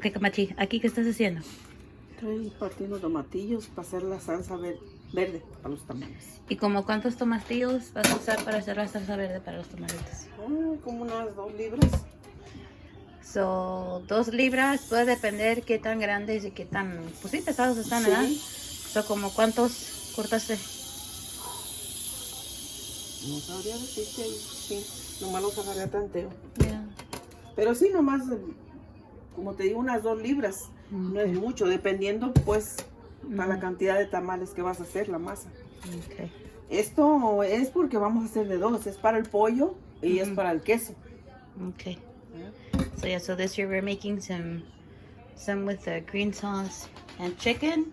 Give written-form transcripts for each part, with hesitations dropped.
Ok, Camachi, ¿aquí qué estás haciendo? Estoy partiendo tomatillos para hacer la salsa verde para los tamales. ¿Y como cuántos tomatillos vas a usar para hacer la salsa verde para los tomatitos? Como unas 2 libras. So, 2 libras, puede depender qué tan grandes y qué tan, pues sí, pesados están, ¿verdad? Sí. So, como cuántos cortaste. No sabría decirte ahí, sí. Nomás los agarré a tanteo. Yeah. Pero sí, nomás, como te digo, unas 2 libras. No es mucho, dependiendo pues para la cantidad de tamales que vas a hacer, la masa. Okay. Esto es porque vamos a hacer de 2. Es para el pollo y es para el queso. Okay. So yeah, so this year we're making some with the green sauce and chicken.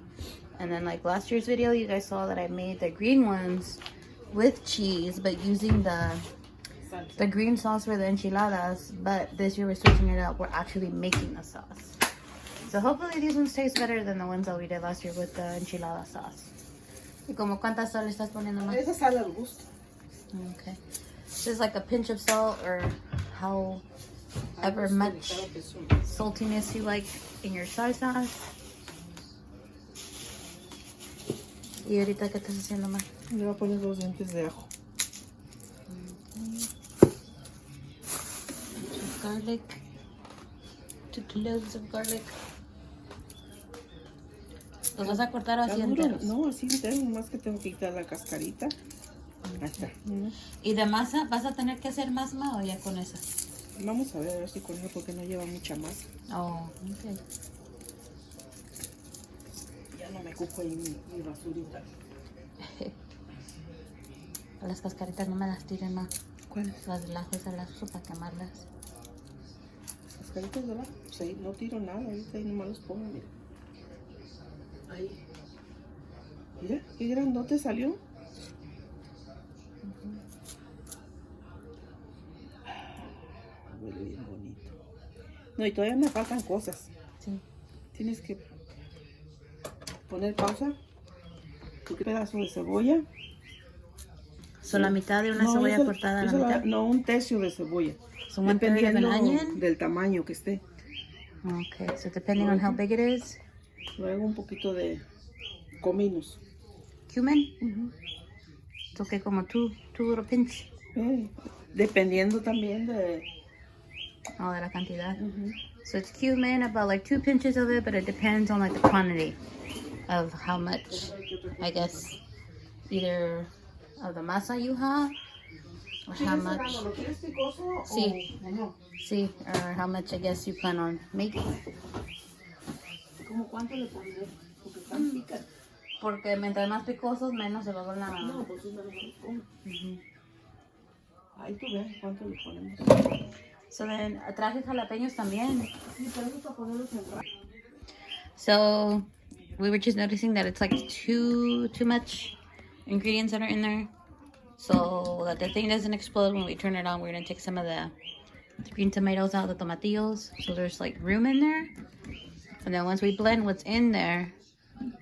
And then like last year's video, you guys saw that I made the green ones with cheese, but using the green sauce for the enchiladas. But this year we're switching it up. We're actually making the sauce. So hopefully these ones taste better than the ones that we did last year with the enchilada sauce. ¿Y como cuánta sal estás poniendo más? Esa sal al gusto. Okay. Just like a pinch of salt or however much saltiness you like in your salsas. ¿Y ahorita qué estás haciendo más? Le voy a poner 2 dientes de ajo. Garlic. 2 cloves of garlic. ¿Los vas a cortar así enteros? No, así entero, nomás que tengo que quitar la cascarita. Ahí está. ¿Y de masa vas a tener que hacer más o ya con esa? Vamos a ver si con eso porque no lleva mucha masa. Oh, okay. Ya no me ocupo ahí mi basurita. Las cascaritas no me las tiren más. ¿Cuáles? Las del ajo esas las uso para quemarlas. Las cascaritas de abajo. Sí, no tiro nada, ahorita ahí nomás los pongo, mira. Ahí. Mira, qué grandote salió. Huele bien bonito. No, y todavía me faltan cosas. Sí. Tienes que poner pausa. Un pedazo de cebolla. ¿Son la mitad de una cebolla cortada a la mitad? No, un tercio de cebolla. So 1/3 of an onion? Del tamaño que esté. Okay, so depending on how big it is. Luego un poquito de cominos. Cumin? So que como two little pinch. Dependiendo también de... Oh, de la cantidad. So it's cumin, about like 2 pinches of it, but it depends on like the quantity of how much, I guess, either of the masa you have, or how much. ¿Lo quieres picoso Sí. o no? Sí, or how much I guess you plan on making. ¿Cómo cuánto le pondré? Porque están picas. Porque mientras más picosos, menos se va con la... No, pues sí, menos los pongo. Ahí tú ves cuánto le ponemos. So then, traje jalapeños también. Sí, pero eso para ponerlos en rato. So we were just noticing that it's like too much ingredients that are in there, so that the thing doesn't explode when we turn it on. We're gonna take some of the green tomatoes out, the tomatillos, so there's like room in there. And then once we blend what's in there,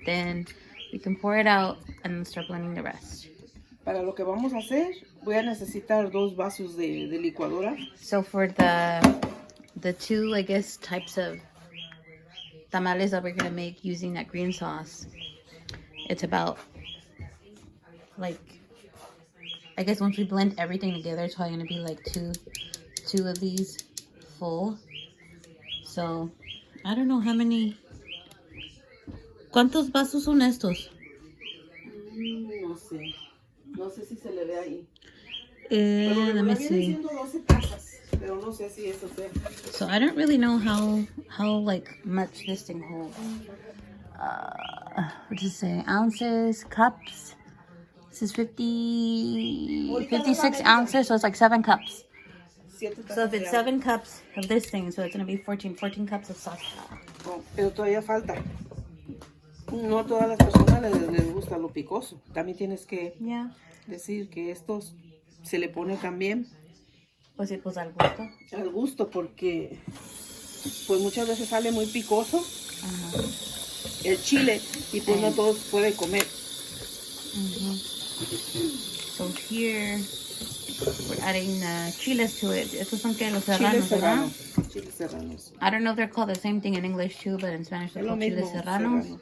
then we can pour it out and start blending the rest. Para lo que vamos a hacer, voy a necesitar 2 vasos de licuadora. So for the 2, I guess, types of tamales that we're gonna make using that green sauce, it's about like, I guess once we blend everything together, it's probably gonna be like two of these full. So I don't know how many. ¿Cuántos vasos son estos? No sé. No sé si se le ve ahí. Let me viene see. siendo 12 tazas, pero no sé si eso sea. So I don't really know how like much this thing holds. What does it say? Ounces, cups. This is 56 ounces, so it's like 7 cups. So if it's 7 cups of this thing, so it's gonna be 14 cups of sauce. No, pero todavía falta. No a todas las personas les gusta lo picoso. También tienes que decir que estos se le pone también Pues sí, pues al gusto. al gusto, porque pues muchas veces sale muy picoso el chile y pues no todos pueden comer. So here we're adding chiles to it. Estos son que los serranos, ¿verdad? Chiles chiles serranos. I don't know if they're called the same thing in English too, but in Spanish they're Es lo called chiles mismo, serranos.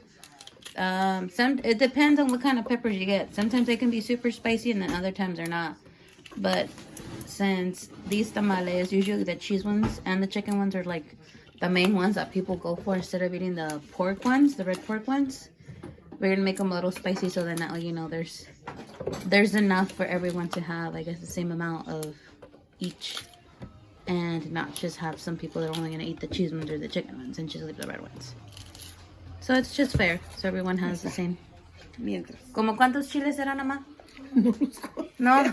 serrano. It depends on what kind of peppers you get. Sometimes they can be super spicy, and then other times they're not. But since these tamales, usually the cheese ones and the chicken ones are like the main ones that people go for instead of eating the pork ones, the red pork ones, we're gonna make them a little spicy so then that way, you know, there's enough for everyone to have, I guess, the same amount of each, and not just have some people that are only gonna eat the cheese ones or the chicken ones and just leave the red ones. So it's just fair, so everyone has the same. Mientras. ¿Como cuántos chiles eran, mamá? No los conozco. No,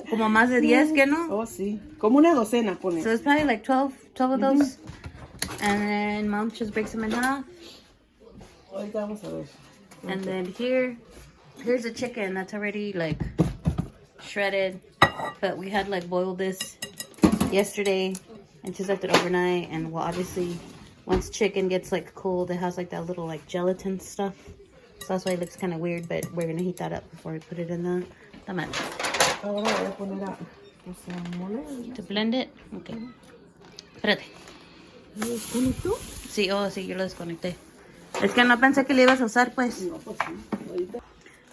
como más de 10, ¿que no? Oh, sí. Como una docena, pone. So it's probably like 12 of those. And then mom just breaks them in half. Ahorita vamos a ver. And then here's a chicken that's already like shredded. But we had like boiled this yesterday and just left it overnight. And well, obviously, once chicken gets like cold, it has like that little like gelatin stuff. So that's why it looks kind of weird, but we're going to heat that up before we put it in the tamal. Ahora voy a poner a mole. To blend it? Okay. Espérate. ¿Lo desconectó? Sí, oh, sí, yo lo desconecté. Es que no pensé que le ibas a usar, pues. No, pues sí. Ahorita.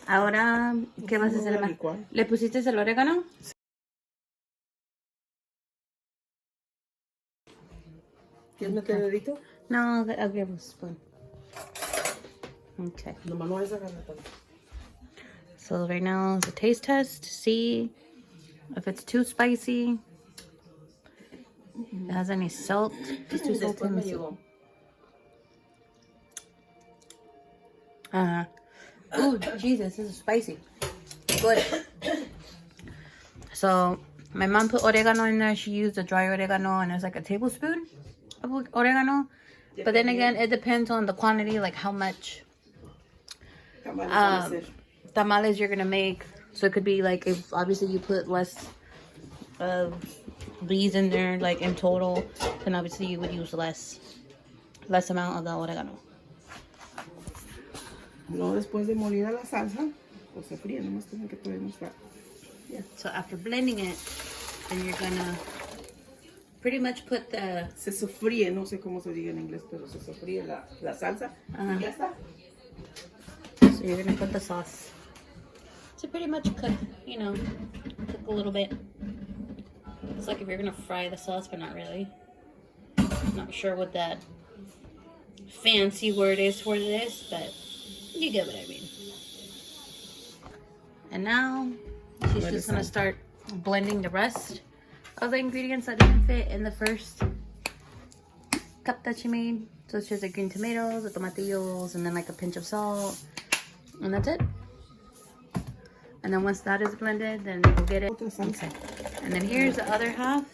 Ahora, ¿qué vas a hacer, ma? ¿Le pusiste el orégano? ¿Quieres meter el dedito? No, I'll give a spoon. Okay. Nomás no es agarrar tanto. So right now it's a taste test to see if it's too spicy. It has any salt. If it's too salty. Después me llegó. Ooh, Jesus, this is spicy. Good. So my mom put oregano in there. She used a dry oregano, and there's like a tablespoon of oregano. But then again, it depends on the quantity, like how much tamales you're gonna make. So it could be like, if obviously you put less of these in there, like in total, then obviously you would use less amount of the oregano. Luego después de molida la salsa, pues se fríe, nomás tienen que poner mostrar. Yeah. So after blending it, then you're gonna pretty much put the... Se sofríe, no sé cómo se diga en inglés, pero se sofríe la salsa. Y ya está. So you're gonna put the sauce. So pretty much cook, you know, cook a little bit. It's like if you're gonna fry the sauce, but not really. Not sure what that fancy word is for this, but you get what I mean. And now she's just gonna start blending the rest of the ingredients that didn't fit in the first cup that she made. So it's just the green tomatoes, the tomatillos, and then like a pinch of salt, and that's it. And then once that is blended, then we'll get it. Okay. And then here's the other half.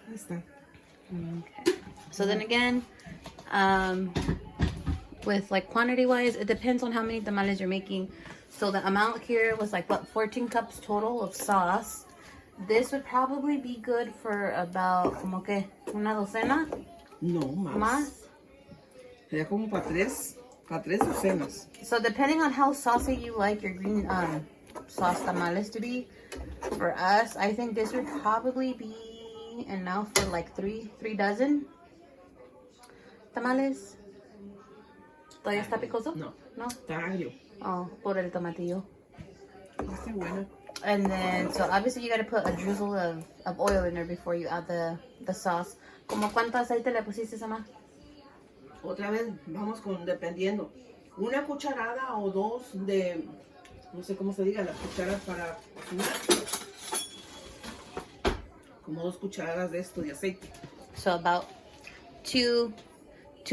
Ahí está. Okay. So then again, with like quantity wise, it depends on how many tamales you're making. So the amount here was like what, 14 cups total of sauce. This would probably be good for about como que una docena. No, más. Más. Sería como para tres docenas. So depending on how saucy you like your green sauce tamales to be, for us, I think this would probably be enough for like three dozen tamales. ¿Todavía está picoso? No. No? Está agrio. Oh, por el tomatillo. Está buena. And then, so obviously you got to put a drizzle of oil in there before you add the sauce. ¿Como cuánto aceite le pusiste, Sama? Otra vez, vamos con, dependiendo. Una cucharada o dos de, no sé cómo se diga, las cucharas para cocinar. Como 2 cucharadas de esto de aceite. So about two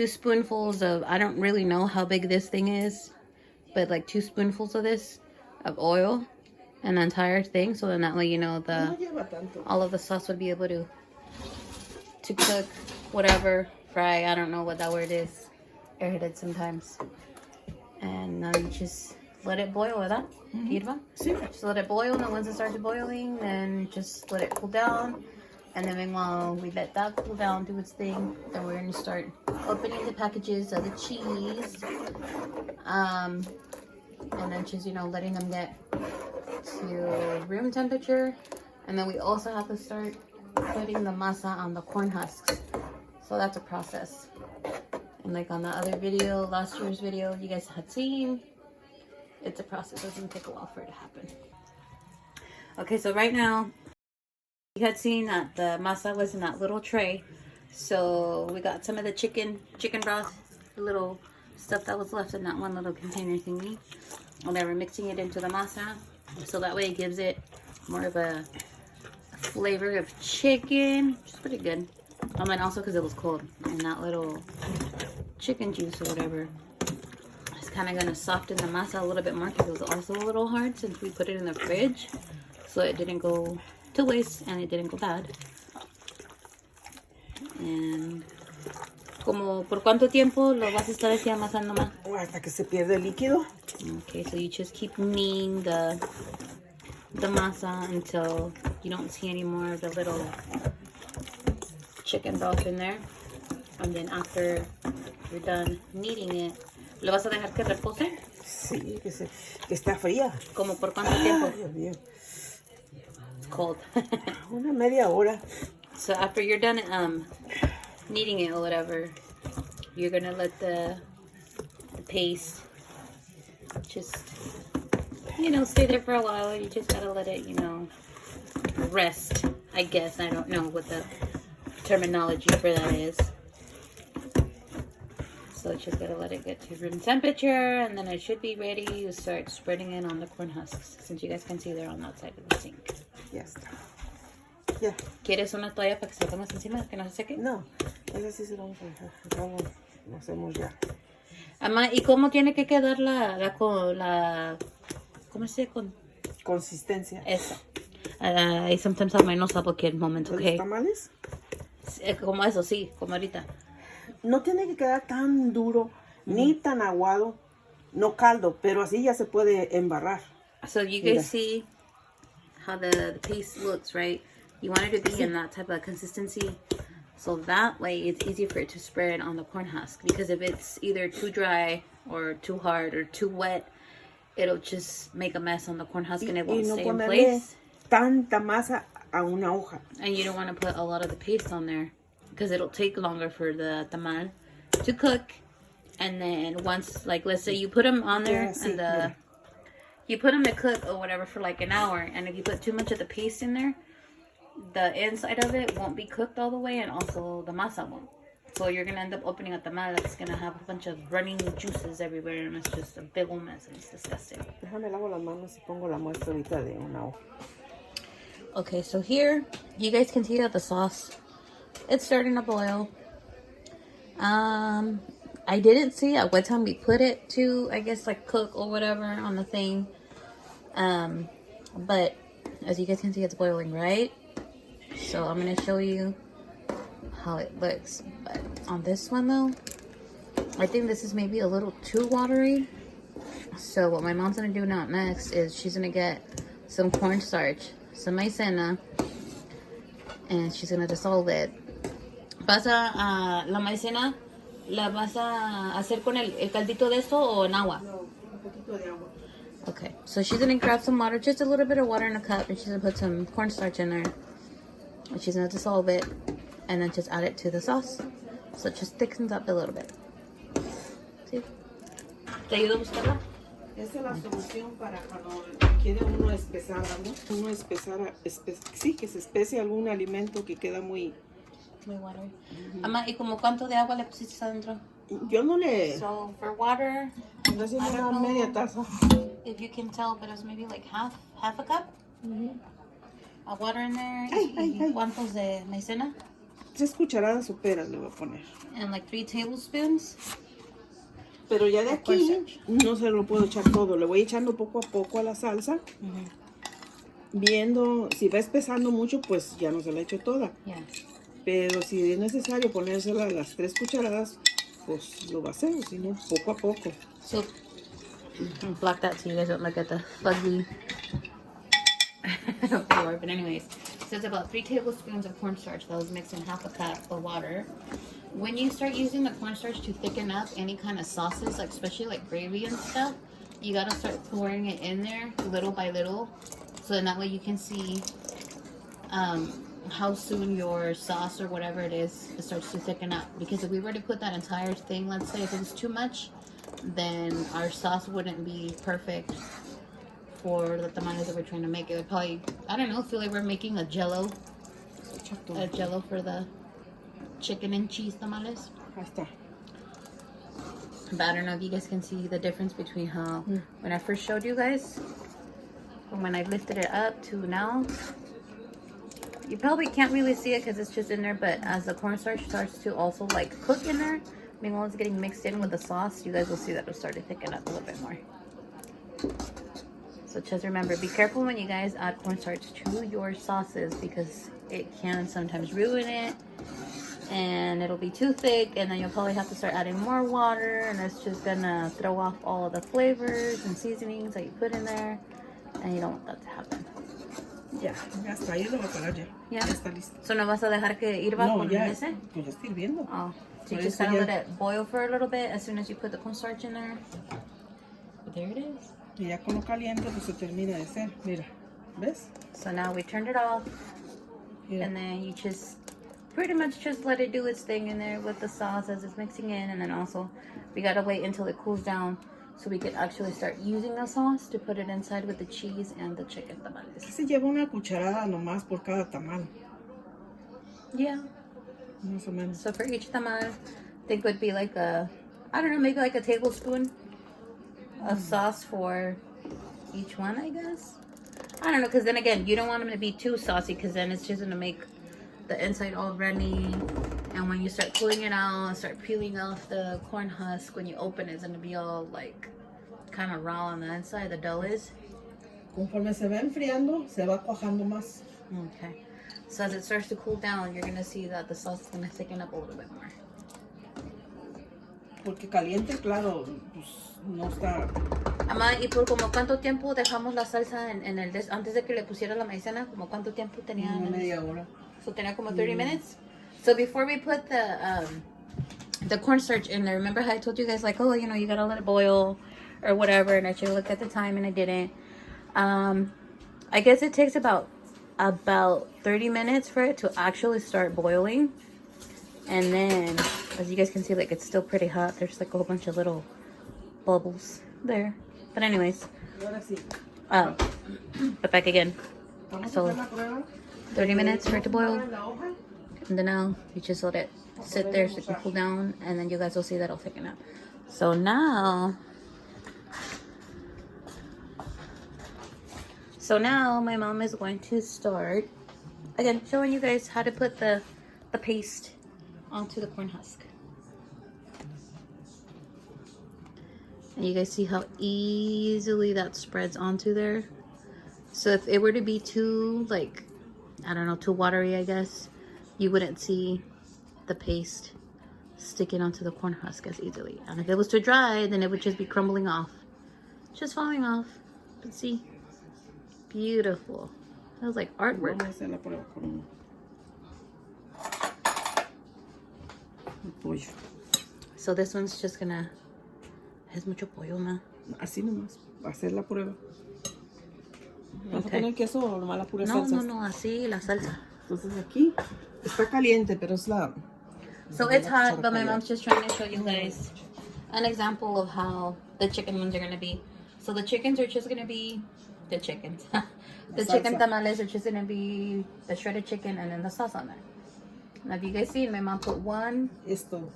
spoonfuls of, I don't really know how big this thing is, but like 2 spoonfuls of this, of oil, an entire thing. So then that way, you know, No lleva tanto. all of the sauce would be able to cook, whatever, fry, I don't know what that word is, airheaded sometimes. And now you just let it boil, ¿verdad? Irva? Sí. Just let it boil, and then once it starts boiling, then just let it cool down. And then while we let that cool down, do its thing, then we're going to start opening the packages of the cheese. And then just, you know, letting them get to room temperature. And then we also have to start putting the masa on the corn husks. So that's a process. And like on the other video, last year's video you guys had seen, it's a process. It doesn't take a while for it to happen. Okay, so right now, you had seen that the masa was in that little tray. So we got some of the chicken broth, the little stuff that was left in that one little container thingy. And then we're mixing it into the masa. So that way it gives it more of a flavor of chicken, which is pretty good. And then also because it was cold, and that little chicken juice or whatever is kind of going to soften the masa a little bit more, because it was also a little hard since we put it in the fridge. So it didn't go to waste and it didn't go bad. And como por cuánto tiempo lo vas a estar así amasando más? Hasta que se pierde el líquido. Okay, so you just keep kneading the masa until you don't see any more of the little chicken broth in there. And then after you're done kneading it, ¿lo vas a dejar que repose? Sí, que está fría. ¿Como por cuánto tiempo? Dios mío. Cold. Una media hora. So after you're done kneading it or whatever, you're gonna let the paste just, you know, stay there for a while. You just gotta let it, you know, rest, I guess. I don't know what the terminology for that is. So just gotta let it get to room temperature, and then it should be ready to start spreading it on the corn husks, since you guys can see they're on that side of the sink. Yes. Yeah. ¿Quieres una toalla para que se la pongas encima, que no se seque? No, esa sí se lo vamos a dejar. Vamos, lo hacemos ya. Ama, ¿y cómo tiene que quedar la ¿cómo se con? Consistencia. Esa. I sometimes have my nose up at moment, ¿De okay? los tamales? Como eso, sí, como ahorita. No tiene que quedar tan duro, ni tan aguado, no caldo, pero así ya se puede embarrar. So you guys see how the paste looks, right? You want it to be in that type of consistency, so that way it's easy for it to spread on the corn husk. Because if it's either too dry or too hard or too wet, it'll just make a mess on the corn husk and it won't stay in place. Tanta masa a una hoja. And you don't want to put a lot of the paste on there, because it'll take longer for the tamal to cook. And then once, like, let's say you put them on there and you put them to cook or whatever for like an hour, and if you put too much of the paste in there, the inside of it won't be cooked all the way, and also the masa won't. So you're gonna end up opening a tamal that's gonna have a bunch of running juices everywhere, and it's just a big old mess, and it's disgusting. Déjame lavo las manos y pongo la muestra ahorita de una hoja. Okay, so here you guys can see that the sauce, it's starting to boil. I didn't see at what time we put it to, I guess, like cook or whatever on the thing. But as you guys can see, it's boiling, right? So I'm gonna show you how it looks. But on this one though, I think this is maybe a little too watery. So what my mom's gonna do now next is she's gonna get some cornstarch, some maicena, and she's gonna dissolve it. ¿Vas a la maicena? ¿La vas a hacer con el caldito de esto o en agua? No, un poquito de agua. Okay, so she's gonna grab some water, just a little bit of water in a cup, and she's gonna put some cornstarch in there. And she's gonna dissolve it, and then just add it to the sauce, so it just thickens up a little bit. ¿Sí? ¿Te ayudo a buscarla? Esa es la solución para cuando quiere uno espesar algo. Uno espesar, sí, que se especie algún alimento que queda muy... Muy watery. Ama, ¿y como cuánto de agua le pusiste adentro? Yo no le... So, for water, No sé, una media taza. if you can tell, but it was maybe like half a cup of water in there. Ay. ¿Cuántos de maicena? 3 cucharadas soperas le voy a poner. And like 3 tablespoons. Pero ya de aquí no se lo puedo echar todo. Le voy echando poco a poco a la salsa. Viendo, si va espesando mucho, pues ya no se la echo toda. Yeah. Pero si es necesario ponérsela las 3 cucharadas, pues lo va a hacer, si no, poco a poco. So, block that so you guys don't look at the fuzzy flour. But anyways, so it's about 3 tablespoons of cornstarch that was mixed in half a cup of water. When you start using the cornstarch to thicken up any kind of sauces, like especially like gravy and stuff, you gotta start pouring it in there little by little, so then that way you can see how soon your sauce or whatever it is, it starts to thicken up. Because if we were to put that entire thing, let's say if it was too much, then our sauce wouldn't be perfect for the tamales that we're trying to make. It would probably, I don't know, feel like we're making a jello for the chicken and cheese tamales. But I don't know if you guys can see the difference between how when I first showed you guys, from when I lifted it up to now. You probably can't really see it because it's just in there, but as the cornstarch starts to also like cook in there, I mean, while it's getting mixed in with the sauce, you guys will see that it'll start to thicken up a little bit more. So just remember, be careful when you guys add cornstarch to your sauces because it can sometimes ruin it and it'll be too thick, and then you'll probably have to start adding more water, and it's just gonna throw off all of the flavors and seasonings that you put in there, and you don't want that to happen. Ya está, yo lo voy a parar ya. Ya está listo. So no vas a dejar que hirva No, con ya, ese? pues ya estoy hirviendo. Oh, so you Por just eso gotta ya- let it boil for a little bit as soon as you put the cornstarch in there. But there it is. Y ya con lo caliente, pues se termina de hacer. Mira, ¿ves? So now we turned it off, Mira. and then you just pretty much just let it do its thing in there with the sauce as it's mixing in, and then also we gotta wait until it cools down so we can actually start using the sauce to put it inside with the cheese and the chicken Aquí tamales. se lleva una cucharada nomás por cada tamal, Yeah. más o menos. So for each tamal, I think would be like a, I don't know, maybe like a tablespoon of sauce for each one, I guess. I don't know, because then again, you don't want them to be too saucy because then it's just going to make the inside all runny. And when you start cooling it out and start peeling off the corn husk, when you open it, it's going to be all like kind of raw on the inside, the dough is. Conforme se va enfriando, se va cuajando más. Okay. So as it starts to cool down, you're going to see that the sauce is going to thicken up a little bit more. Porque caliente, claro, pues no está. Amá, ¿y por como cuánto tiempo dejamos la salsa en el antes de que le pusiera la maicena? ¿Como cuánto tiempo tenía? Una media hora. So tenía como 30 minutes. So before we put the cornstarch in there, remember how I told you guys like, oh, you know, you gotta let it boil or whatever, and I should look at the time and I didn't. I guess it takes about 30 minutes for it to actually start boiling. And then, as you guys can see, like it's still pretty hot. There's like a whole bunch of little bubbles there. But anyways, Ahora sí. but back again. Vamos So, a hacer la prueba. 30 minutes for it to boil. En la hoja. And then now you just let it sit there so it can cool down, and then you guys will see that'll thicken up. So now my mom is going to start again showing you guys how to put the paste onto the corn husk. And you guys see how easily that spreads onto there. So if it were to be too, like, I don't know, too watery, I guess, you wouldn't see the paste sticking onto the corn husk as easily. And if it was too dry, then it would just be crumbling off. Just falling off. But see, beautiful. That was like artwork. Vamos a hacer la prueba con el pollo. So this one's just gonna, es mucho pollo, ma. Así nomás, hacer la prueba. ¿Vas Okay. a poner queso o nomás la pura No, salsa? no, así, la salsa. Entonces aquí está caliente, pero es la... So it's hot, but my mom's just trying to show you guys an example of how the chicken ones are gonna be. So the chickens are just gonna be the chickens. The chicken tamales are just gonna be the shredded chicken and then the sauce on there. Now, if you guys seen, my mom put 1 Esto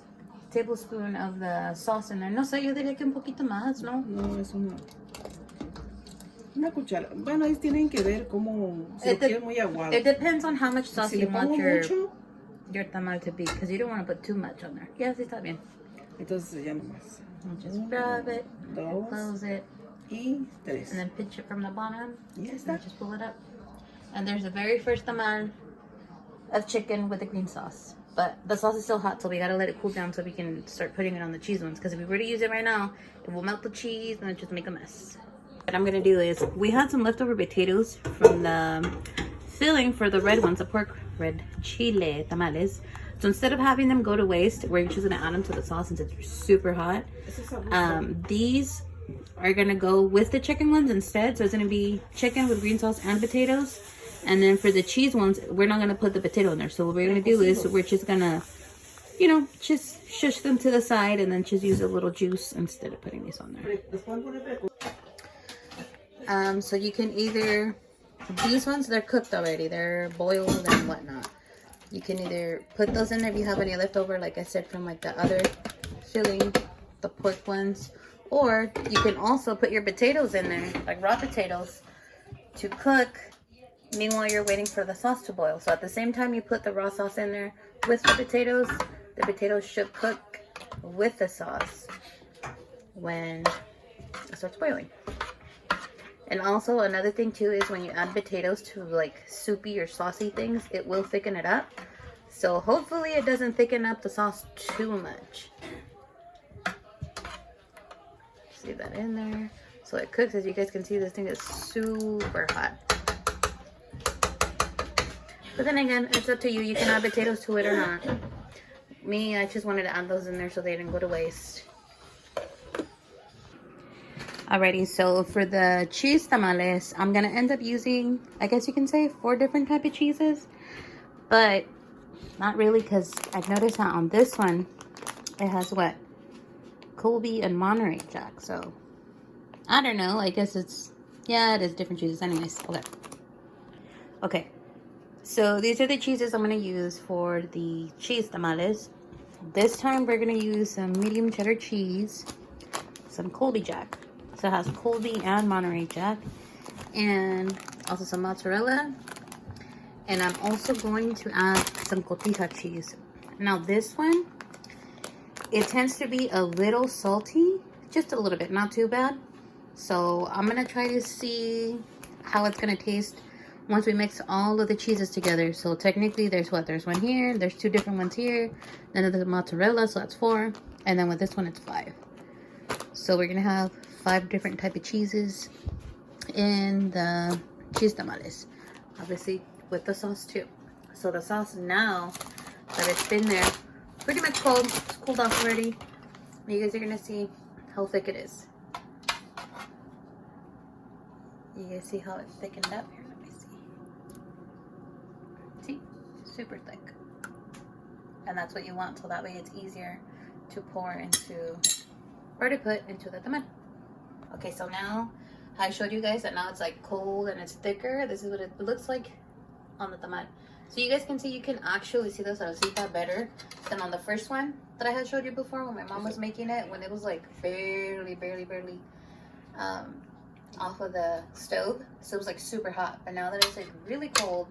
tablespoon of the sauce in there. No sé, yo diría que un poquito más, ¿no? no es una cuchara. Bueno, ahí tienen que ver cómo se lo quieren muy aguado. It depends on how much sauce Si you le want pongo mucho, your tamal to be, because you don't want to put too much on there. Yeah, sí está bien. entonces ya nomás. And just grab it, Dos close it, y tres. and then pinch it from the bottom. Ya And está. just pull it up. And there's the very first tamal of chicken with the green sauce. But the sauce is still hot, so we gotta let it cool down so we can start putting it on the cheese ones. Because if we were to use it right now, it will melt the cheese and it just make a mess. What I'm gonna do is, we had some leftover potatoes from the filling for the red ones, the pork red chile tamales. So instead of having them go to waste, we're just gonna add them to the sauce since it's super hot. These are gonna go with the chicken ones instead. So it's gonna be chicken with green sauce and potatoes. And then for the cheese ones, we're not going to put the potato in there. So what we're going to do is we're just going to, you know, just shush them to the side and then just use a little juice instead of putting these on there. So you can either, these ones, they're cooked already. They're boiled and whatnot. You can either put those in there if you have any leftover, like I said, from like the other filling, the pork ones. Or you can also put your potatoes in there, like raw potatoes, to cook. Meanwhile, you're waiting for the sauce to boil. So at the same time you put the raw sauce in there with the potatoes should cook with the sauce when it starts boiling. And also another thing too is when you add potatoes to like soupy or saucy things, it will thicken it up. So hopefully it doesn't thicken up the sauce too much. See that in there. So it cooks. As you guys can see, this thing is super hot. But then again, it's up to you. You can add potatoes to it or not. Me, I just wanted to add those in there so they didn't go to waste. Alrighty, so for the cheese tamales, I'm going to end up using, I guess you can say, 4 different type of cheeses. But not really, because I've noticed that on this one, it has what? Colby and Monterey Jack. So, I don't know. I guess it's, yeah, it is different cheeses. Anyways, okay. Okay, so these are the cheeses I'm going to use for the cheese tamales. This time, we're going to use some medium cheddar cheese, some Colby Jack. So it has Colby and Monterey Jack, and also some mozzarella. And I'm also going to add some cotija cheese. Now this one, it tends to be a little salty, just a little bit, not too bad. So I'm gonna try to see how it's gonna taste once we mix all of the cheeses together. So technically there's what? There's one here, there's 2 different ones here, then there's mozzarella, so that's 4. And then with this one, it's 5. So we're gonna have 5 different type of cheeses in the cheese tamales, obviously with the sauce too. So the sauce, now that it's been there pretty much cold, it's cooled off already, you guys are gonna see how thick it is. You guys see how it's thickened up here? Let me see. See, super thick. And that's what you want, so that way it's easier to pour into, or to put into the tamal. Okay, so now I showed you guys that now it's like cold and it's thicker. This is what it looks like on the tamal. So you guys can see, you can actually see the salsita better than on the first one that I had showed you before when my mom was making it, when it was like barely off of the stove. So it was like super hot. But now that it's like really cold,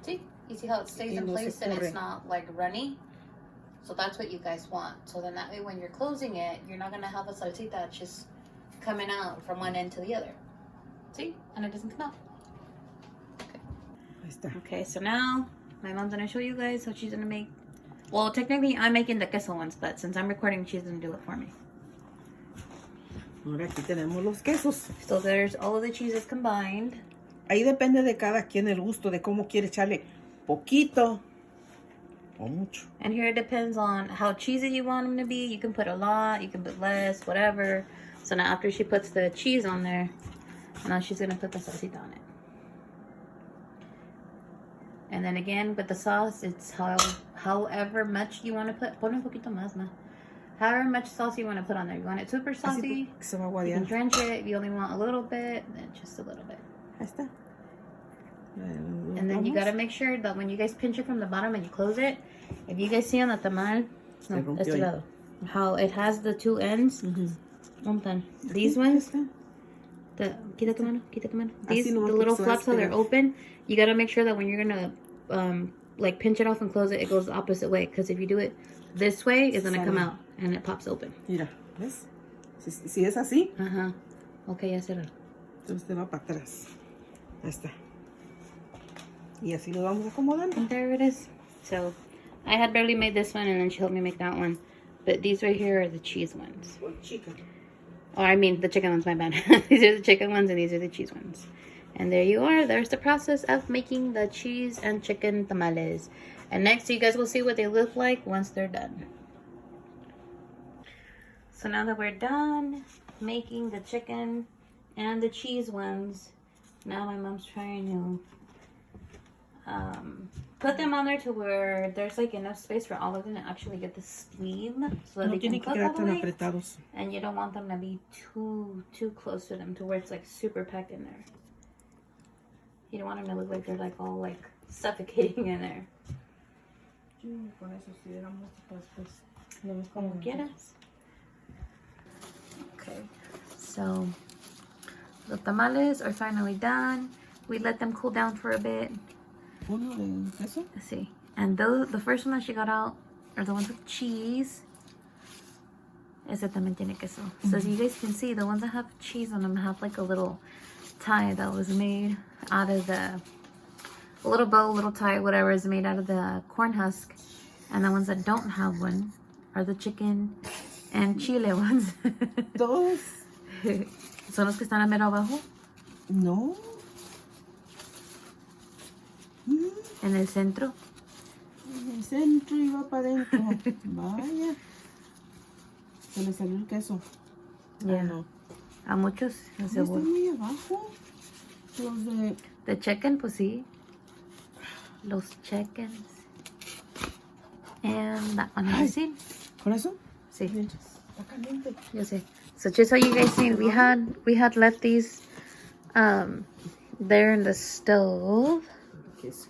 see, you see how it stays in place and it's not like runny. So that's what you guys want. So then that way when you're closing it, you're not gonna have the salsita just coming out from one end to the other. See? And it doesn't come out. Okay, so now my mom's gonna show you guys how she's gonna make. Well, technically I'm making the queso ones, but since I'm recording, she's gonna do it for me. Ahora aquí tenemos los quesos. So there's all of the cheeses combined. Ahí depende de cada quien el gusto de cómo quiere echarle poquito o mucho. And here it depends on how cheesy you want them to be. You can put a lot, you can put less, whatever. So now after she puts the cheese on there, now she's gonna put the salsita on it. And then again with the sauce, it's however much you want to put. Pon un poquito más, ma. However much sauce you want to put on there. You want it super saucy, you can drench it. If you only want a little bit, then just a little bit. Ahí está. And then you gotta make sure that when you guys pinch it from the bottom and you close it, if you guys see on the tamal, no, este lado, how it has the 2 ends. These ones, quita tu mano. These, the little flaps, how they're open, you gotta make sure that when you're gonna like pinch it off and close it, it goes the opposite way. Because if you do it this way, it's gonna come out and it pops open. Mira, ¿ves? Si es así. Ajá. Okay, ya cerró. Entonces te va para atrás. Ahí está. Y así lo vamos acomodando. And there it is. So I had barely made this one, and then she helped me make that one. But these right here are the cheese ones. Chicken. Oh, I mean the chicken ones, my bad. These are the chicken ones and these are the cheese ones. And there you are. There's the process of making the cheese and chicken tamales. And next you guys will see what they look like once they're done. So now that we're done making the chicken and the cheese ones, now my mom's trying to put them on there to where there's like enough space for all of them to actually get the steam so that No they can tienen que cook quedar all the tan way. apretados. And you don't want them to be too close to them to where it's like super packed in there. You don't want them to look like they're like all like suffocating in there. Como quieras. Okay, so the tamales are finally done. We let them cool down for a bit. Uno de queso. Let's see. And those, the first one that she got out are the ones with cheese. Ese también tiene queso. So as you guys can see, the ones that have cheese on them have like a little tie that was made out of the, a little bow, little tie, whatever is made out of the corn husk. And the ones that don't have one are the chicken and chile ones. Dos. Son los que están a mero abajo. No. En el centro. En el centro y va para adentro. Vaya. Se le salió el queso. Yeah. No. A muchos. No sé, Están muy abajo. Los de... the chicken, pues sí. Los chickens. And that one is the ¿Con eso? Sí. Está caliente. Yo sé. So just so you guys see, we had left these there in the stove Queso.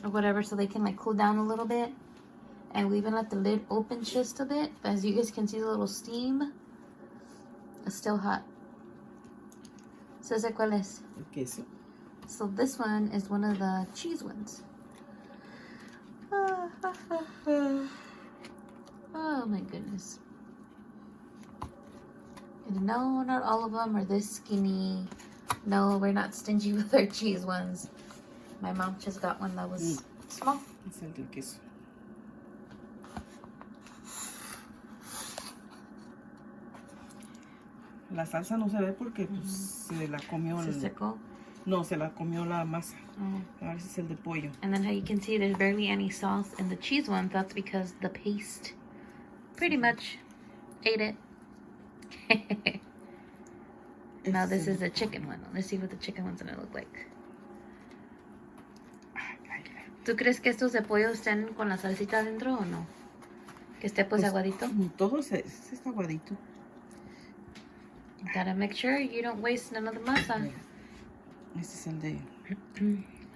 or whatever, so they can like cool down a little bit. And we even let the lid open just a bit. As you guys can see, the little steam is still hot. So ese cuál es? El queso. So this one is one of the cheese ones. Oh my goodness. And no, not all of them are this skinny. No, we're not stingy with our cheese ones. My mom just got one that was small. Es el del queso. La salsa no se ve porque pues, se la comió Se secó. No, se la comió la masa. Oh. A ver si es el de pollo. And then how you can see there's barely any sauce in the cheese one. That's because the paste pretty much ate it. Now this is the chicken one. Let's see what the chicken one's gonna look like. ¿Tú crees que estos de pollo estén con la salsita adentro o no? Que esté pues aguadito. Todo está aguadito. Gotta make sure you don't waste none of the masa. Mira, este es el de...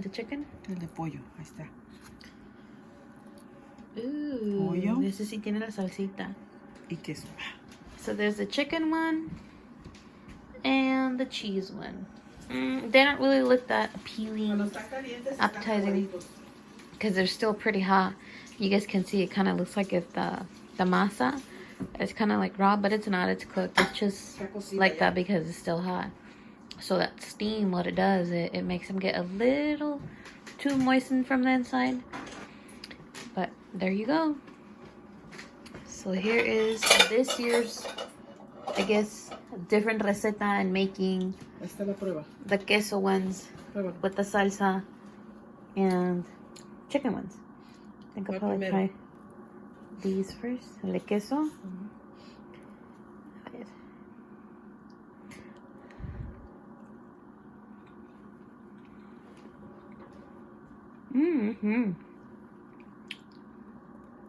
The chicken? El de pollo, ahí está. Ooh, Pollo. Ese sí tiene la salsita. Y queso. So there's the chicken one and the cheese one. They don't really look that appealing, appetizing, because they're still pretty hot. You guys can see it kind of looks like if the masa is kind of like raw, but it's not. It's cooked. It's just like that because it's still hot. So that steam, what it does, it makes them get a little too moistened from the inside. But there you go. So here is this year's, I guess, different receta in making Ahí está la prueba. the queso ones Pruébalo. with the salsa and chicken ones. I think I'll probably try these first. El de queso. A ver.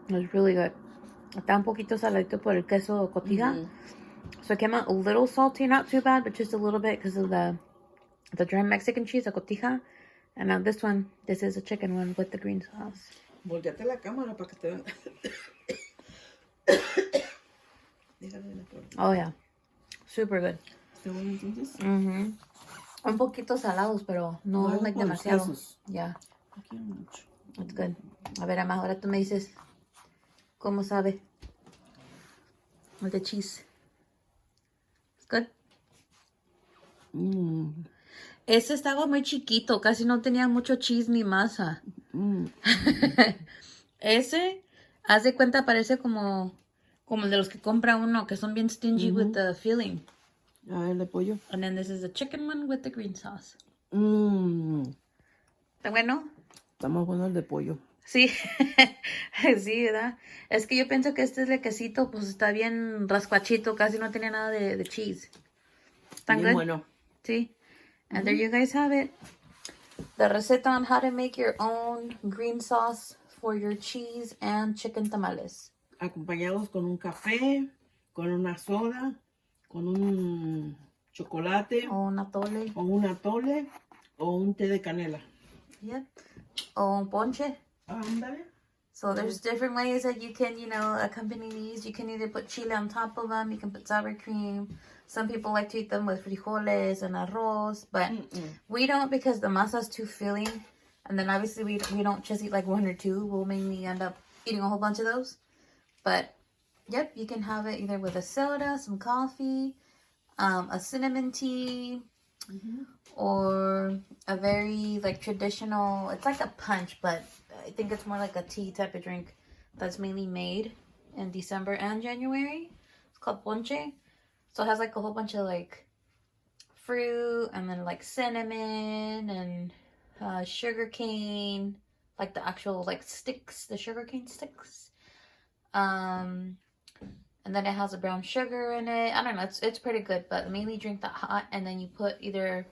It's really good. Está un poquito saladito por el queso cotija. So it came out a little salty, not too bad, but just a little bit because of the dry Mexican cheese, the cotija. And now this one, this is a chicken one with the green sauce. Volteate la cámara para que te vean. Déjame la prueba. Oh yeah, super good. ¿Está bueno entonces? Un poquito salados, pero no Bueno, like con los demasiado. quesos. Yeah, No quiero mucho. it's good. A ver, Ama, ahora tú me dices cómo sabe el de cheese. It's good. Ese estaba muy chiquito, casi no tenía mucho cheese ni masa. Ese, haz de cuenta, parece como el de los que compra uno, que son bien stingy with the filling. Ah, el de pollo. And then this is the chicken one with the green sauce. ¿Está bueno? Está más bueno el de pollo. Sí, sí, ¿verdad? Es que yo pienso que este es el quesito, pues está bien rascuachito, casi no tiene nada de cheese. ¿Tan Bien good? bueno. Sí. And there you guys have it. the receta on how to make your own green sauce for your cheese and chicken tamales. Acompañados con un café, con una soda, con un chocolate, O un atole. o un atole, o un té de canela. Yep. O un ponche. Ándale. So there's different ways that you can, you know, accompany these. You can either put chile on top of them. You can put sour cream. Some people like to eat them with frijoles and arroz, but we don't because the masa's too filling. And then obviously we don't just eat like one or two. We'll mainly end up eating a whole bunch of those. But yep, you can have it either with a soda, some coffee, a cinnamon tea, or a very like traditional. It's like a punch, but I think it's more like a tea type of drink that's mainly made in December and January. It's called ponche. So it has like a whole bunch of like fruit and then like cinnamon and sugar cane, like the actual like sticks, the sugar cane sticks. And then it has a brown sugar in it. I don't know, it's pretty good, but mainly drink that hot, and then you put either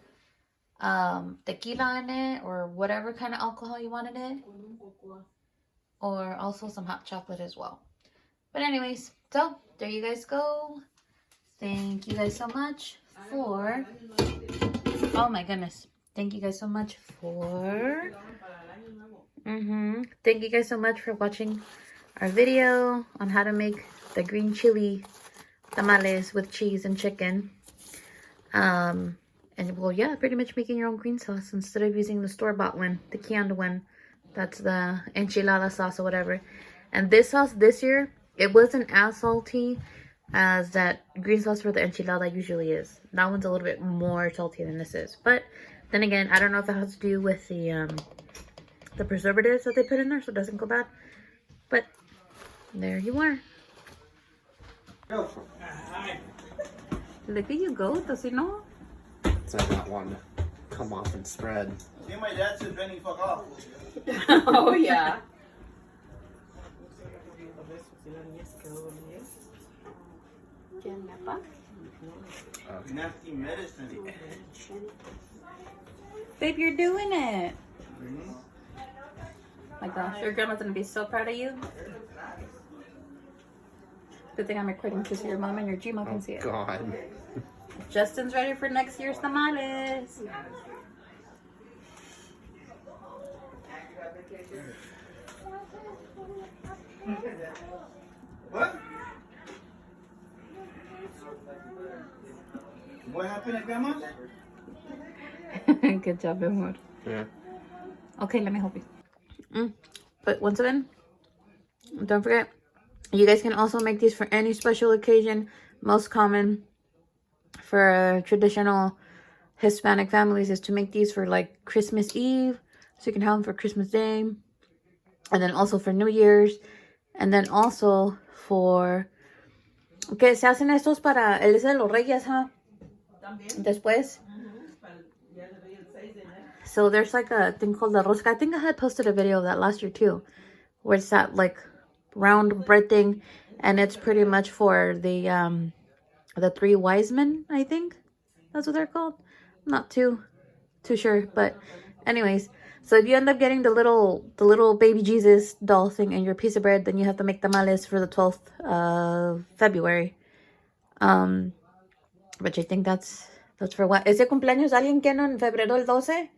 tequila in it or whatever kind of alcohol you want in it, or also some hot chocolate as well. But anyways, so there you guys go. Thank you guys so much for, oh my goodness, thank you guys so much for thank you guys so much for watching our video on how to make the green chili tamales with cheese and chicken. And well, yeah, pretty much making your own green sauce instead of using the store-bought one, the canned one. That's the enchilada sauce or whatever. And this sauce this year, it wasn't as salty as that green sauce for the enchilada usually is. That one's a little bit more salty than this is. But then again, I don't know if it has to do with the preservatives that they put in there, so it doesn't go bad. But there you are. Look at you go, Tocino. So I got one to come off and spread. See, my dad said Benny, fuck off. Oh, yeah. Nasty medicine. Babe, you're doing it. My gosh, your grandma's gonna be so proud of you. Good thing I'm recording because your mom and your Gma can see it. God. Justin's ready for next year's tamales. What? What happened at Grandma's? Good job, amor. Yeah. Okay, let me help you. But once again, don't forget, you guys can also make these for any special occasion. Most common for traditional Hispanic families is to make these for like Christmas Eve, so you can have them for Christmas Day, and then also for New Year's, and then also for que se hacen estos para el Día de los Reyes, huh? Después. So there's like a thing called the rosca. I think I had posted a video of that last year too, where it's that like round bread thing, and it's pretty much for the three wise men. I think that's what they're called. I'm not too sure, but anyways, so if you end up getting the little baby Jesus doll thing in your piece of bread, then you have to make tamales for the 12th of February. Which I think that's for what? ¿Ese cumpleaños alguien que no en febrero el 12?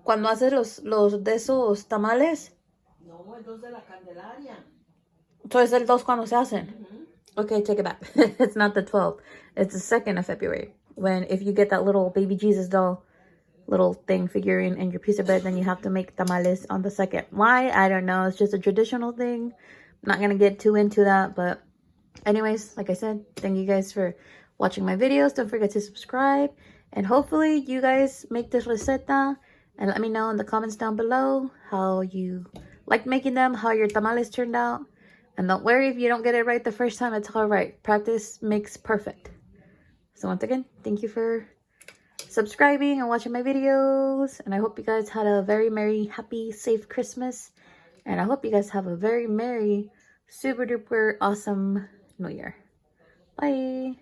Cuando haces los de esos tamales. No, el 2 de la Candelaria. So es el 2 cuando se hacen. Okay, take it back. It's not the 12th. It's the 2nd of February. If you get that little baby Jesus doll little thing figurine in your piece of bread, then you have to make tamales on the 2nd. Why? I don't know. It's just a traditional thing. I'm not going to get too into that. But anyways, like I said, thank you guys for watching my videos. Don't forget to subscribe. And hopefully you guys make this receta. And let me know in the comments down below how you like making them, how your tamales turned out. And don't worry if you don't get it right the first time, it's all right. Practice makes perfect. So once again, thank you for subscribing and watching my videos. And I hope you guys had a very merry, happy, safe Christmas. And I hope you guys have a very merry, super duper awesome New Year. Bye.